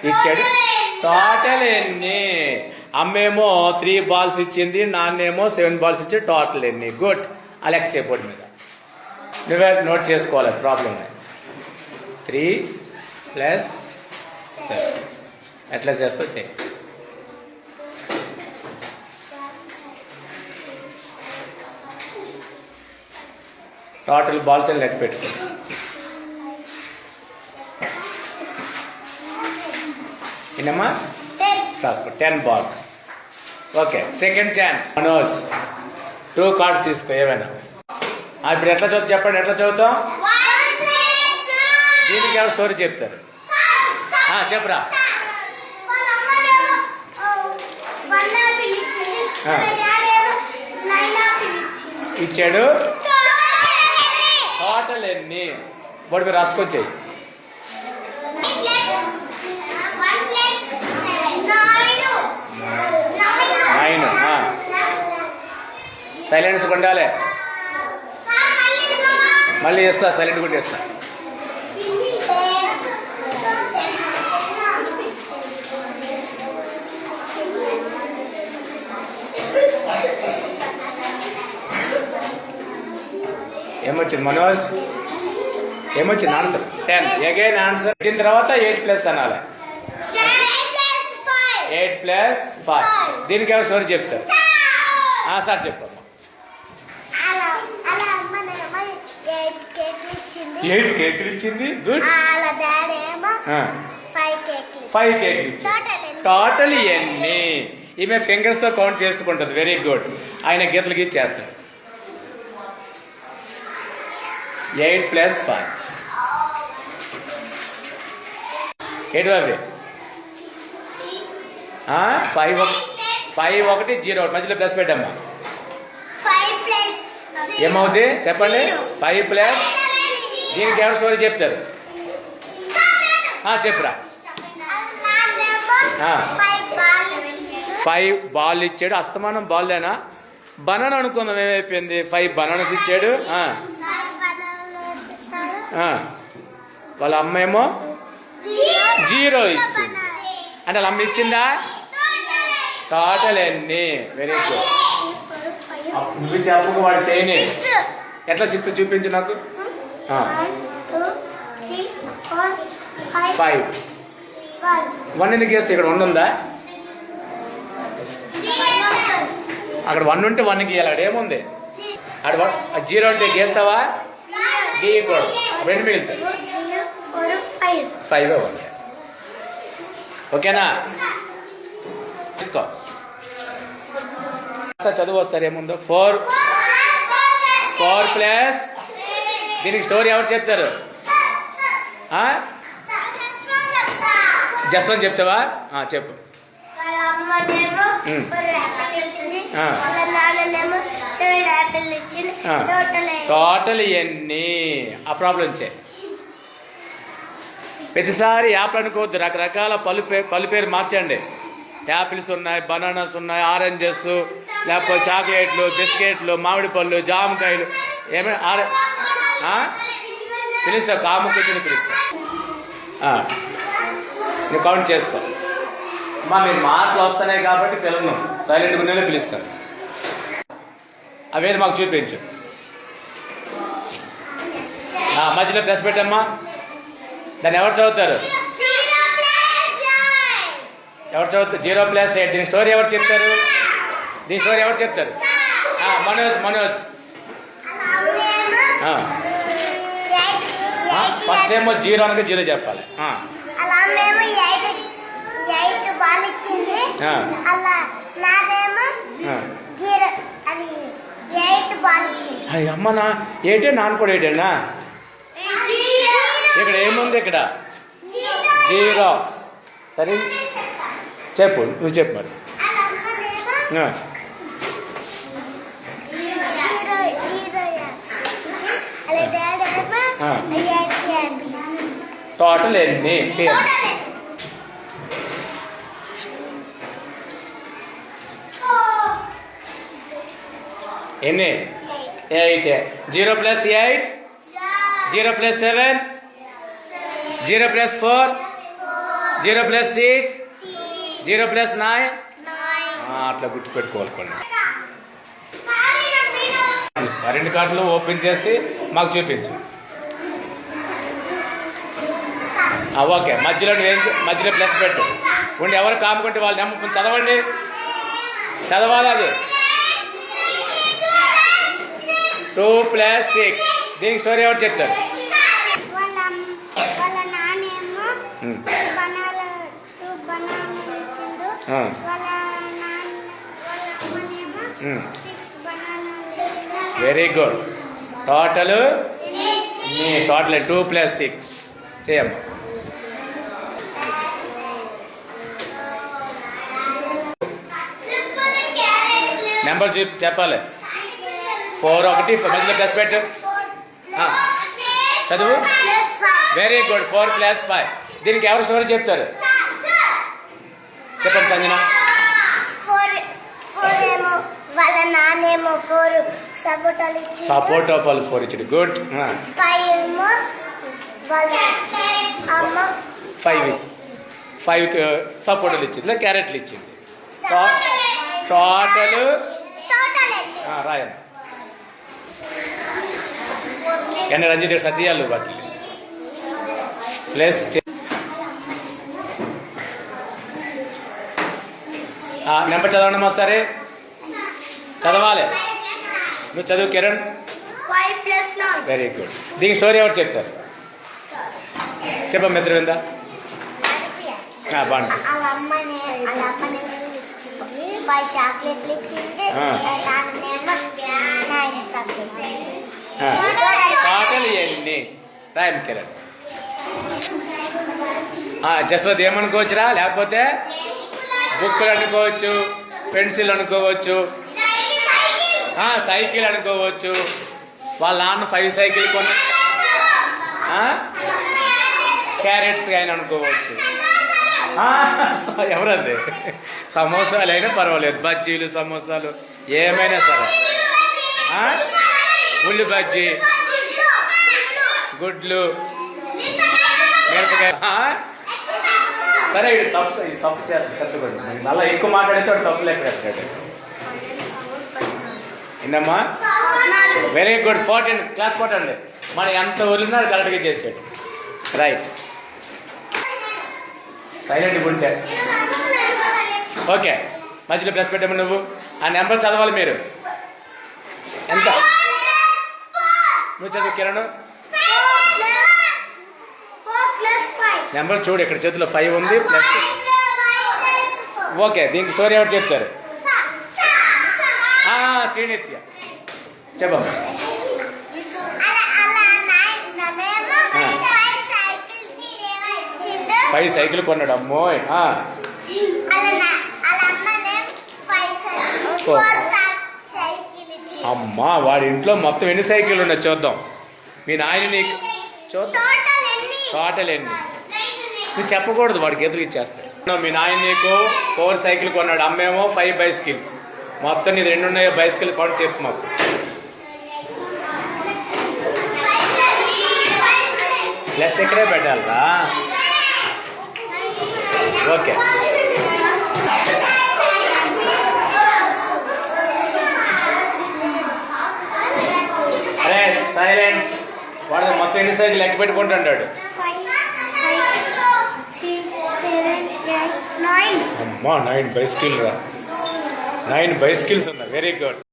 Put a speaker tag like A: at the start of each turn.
A: ఇచ్చాడు. టోటల్ ఎన్ని? అమ్మేమో 3 balls ఇచ్చింది, నాన్నేమో 7 balls ఇచ్చి టోటల్ ఎన్ని? గుడ్. ఆ లెక్క చేయబోర్డు మీద నువ్వే నోట్ చేసుకోవాలి. ప్రాబ్లం 3 + 7 ఎట్లా చేస్తావు చెయ్యి. టోటల్ బాల్స్ అని లెక్క పెట్టుకో. ఇన్నమ్మా రాసుకో. 10 balls. Okay, second chance. Manoj 2 cards తీసుకో ఏమైనా. ఇప్పుడు ఎట్లా చదువు చెప్పండి, ఎట్లా చదువుతాం? దీనికి ఎవరు స్టోరీ చెప్తారు? చెప్పరా. ఇచ్చాడు. టోటల్ ఎన్ని? బోర్డు మీరు రాసుకొచ్చాయి. 9. సైలెన్స్ ఉండాలి. మళ్ళీ చేస్తా, సైలెంట్ కూడా చేస్తా. ఏమొచ్చింది మనోజ్? ఏమొచ్చింది ఆన్సర్? 10. అగైన్ ఆన్సర్ పెట్టిన తర్వాత 8+ అనాలి. 8 + 5. దీనికి ఎవరు స్టోరీ చెప్తారు? సార్ చెప్పమ్మా. 8 కేకులు ఇచ్చింది. గుడ్. 5 కేకులు. టోటల్ ఎన్ని? ఈమె ఫింగర్స్ తో కౌంట్ చేసుకుంటుంది. Very good. ఆయన గీతలు గీసి చేస్తాడు. 8 + 5. ఏంటి బాబు? 5 1 0 మధ్యలో ప్లస్ పెట్టమ్మా. ఏమవుతుంది చెప్పండి? 5+. దీనికి ఎవరు స్టోరీ చెప్తారు? చెప్పురా. 5 బాల్ ఇచ్చాడు. అస్తమానం బాల్లేనా? బనానా అనుకుందాం. ఏమైపోయింది? 5 బనానాస్ ఇచ్చాడు. వాళ్ళ అమ్మ ఏమో 0 ఇచ్చింది. అంటే వాళ్ళ అమ్మ ఇచ్చిందా? టోటల్ ఎన్ని? Very good. నువ్వు చెప్పకు, వాడు చేయని. ఎట్లా 6 చూపించు నాకు. 5 1 ఎందుకు గీస్తే? ఇక్కడ 1 ఉందా? అక్కడ 1 ఉంటే 1 గీయాలి. అక్కడ ఏముంది? అక్కడ 0 ఉంటే గీస్తావా? గీయకూడదు. అప్పుడు ఎన్ని మిగులుతాయి? 5 ఉంటాయి. ఓకేనా? తీసుకో. చదువు వస్తారు. ఏముందో 4 + దీనికి స్టోరీ ఎవరు చెప్తారు? జస్వన్ చెప్తావా? చెప్పు. టోటల్ ఎన్ని? ఆ ప్రాబ్లం చే. ప్రతిసారి యాప్లు అనుకోవద్దు. రకరకాల పళ్ళు పేరు మార్చండి. యాపిల్స్ ఉన్నాయి, బనానాస్ ఉన్నాయి, ఆరెంజెస్, లేకపోతే చాక్లెట్లు, బిస్కెట్లు, మామిడి పళ్ళు, జామకాయలు. ఏమైనా పిలుస్తావు? కాము కూర్చొని పిలుస్తా. నువ్వు కౌంట్ చేసుకో. మీరు మాటలు వస్తున్నాయి కాబట్టి పిల్లలు సైలెంట్గా ఉండేలా పిలుస్తాను. అవేది మాకు చూపించు. మధ్యలో ప్లస్ పెట్టమ్మా. దాన్ని ఎవరు చదువుతారు? ఎవరు చదువుతారు? 0 + 8. దీని స్టోరీ ఎవరు చెప్తారు? దీని స్టోరీ ఎవరు చెప్తారు? మనోజ్. ఫస్ట్ ఏమో 0 అనగా 0 చెప్పాలి. అమ్మనా 8 నాన్న కూడా 8 ఇక్కడ ఏముంది? ఇక్కడ 0. సరే చెప్పు, నువ్వు చెప్పు మరి. టోటల్ ఎన్ని? చేయాలి. ఎన్ని? 8. 0 plus 8, 0 plus 7, 0 plus 4, 0 plus 6, 0 plus 9. అట్లా గుర్తుపెట్టుకోవాలి కొన్ని. రెండు కార్డులు ఓపెన్ చేసి మాకు చూపించు. ఓకే, మధ్యలో మధ్యలో ప్లస్ పెట్టు. ఉండి ఎవరు కాముకుంటే వాళ్ళు నెమ్మ చదవండి, చదవాలి. అది 2 plus 6. దీనికి స్టోరీ ఎవరు చెప్తారు? Very good. టోటల్ 2 plus 6 చేయమ్మా. నెంబర్ చెప్పాలి. 4 ఒకటి మధ్యలో ప్లస్ పెట్టు. చదువు. Very good. 4 plus 5. దీనికి ఎవరు స్టోరీ చెప్తారు? చెప్పండి సంజన.
B: వాళ్ళ నానేమో 4 సపోటాలు ఇచ్చిండు.
A: సపోటా పాలు 4 ఇచ్చిండు. గుడ్.
B: 5 ఏమో వాళ్ళ అమ్మ
A: 5 సపోటాలు ఇచ్చింది, క్యారెట్లు ఇచ్చింది. టోటల్ రాయమ్మ. ఎన్ని రంజిత్ సత్యాలు వాటి ప్లస్ నెంబర్ చదవండి మాస్టారే. చదవాలి. నువ్వు చదువు కిరణ్.
B: 5 plus 9.
A: Very good. దీనికి స్టోరీ ఎవరు చెప్తారు? చెప్పమ్మ మిత్రవింద. బాగుంది.
B: 5 చాక్లెట్లు ఇచ్చింది.
A: టోటల్ ఎన్ని? రాయమ్ కిరణ్. జస్వత్ ఏమనుకోవచ్చురా? లేకపోతే బుక్కులు అనుకోవచ్చు, పెన్సిల్ అనుకోవచ్చు, సైకిల్ అనుకోవచ్చు. వాళ్ళ నాన్న 5 సైకిల్ కొన్న క్యారెట్స్ అయినా అనుకోవచ్చు. ఎవరండి? సమోసాలు అయినా పర్వాలేదు, బజ్జీలు సమోసాలు ఏమైనా సరే. ఉల్లి బజ్జీ, గుడ్లు, మిరపకాయ. సరే, ఇది తప్పు చేస్తాడు కట్టుకోండి. అలా ఎక్కువ మాట్లాడితే వాడు తప్పు లెక్క పెడతాడు. ఏంటమ్మా? Very good. 14 క్లాస్ కొట్టండి. మనం ఎంత వదిలినాడు కరెక్ట్గా చేసాడు. రైట్. సైలెంట్ ఉంటే ఓకే. మధ్యలో ప్లస్ పెట్టాము. నువ్వు ఆ నెంబర్ చదవాలి. మీరు ఎంత? నువ్వు చదువు కిరణ్. నెంబర్ చూడు, ఇక్కడ చేతిలో 5 ఉంది ప్లస్. ఓకే, దీనికి స్టోరీ ఎవరు చెప్తారు? శ్రీనిత్య చెప్పమ్మా. 5 సైకిల్ కొన్నాడు. అమ్మోయ్. అమ్మా, వాడి ఇంట్లో మొత్తం ఎన్ని సైకిళ్ళు ఉన్నాయి చూద్దాం. మీ నాయన నీకు చూద్దాం టోటల్ ఎన్ని. నువ్వు చెప్పకూడదు, వాడికి ఎదురు ఇచ్చేస్తాడు. మీ నాయన నీకు 4 సైకిల్ కొన్నాడు, అమ్మేమో 5 బైసికల్స్. మొత్తం నీది 2 ఉన్నాయో బైసికల్ కౌంట్ చెప్పు మాకు. ప్లస్ ఇక్కడే పెట్టాలరా. ఓకే. అరే సైలెన్స్. వాడు మొత్తం ఎన్ని సైకిల్ లెక్క పెట్టుకుంటాడు. అమ్మా 9 బైసికల్ రా. 9 బైసికల్స్ ఉన్నాయి. Very good.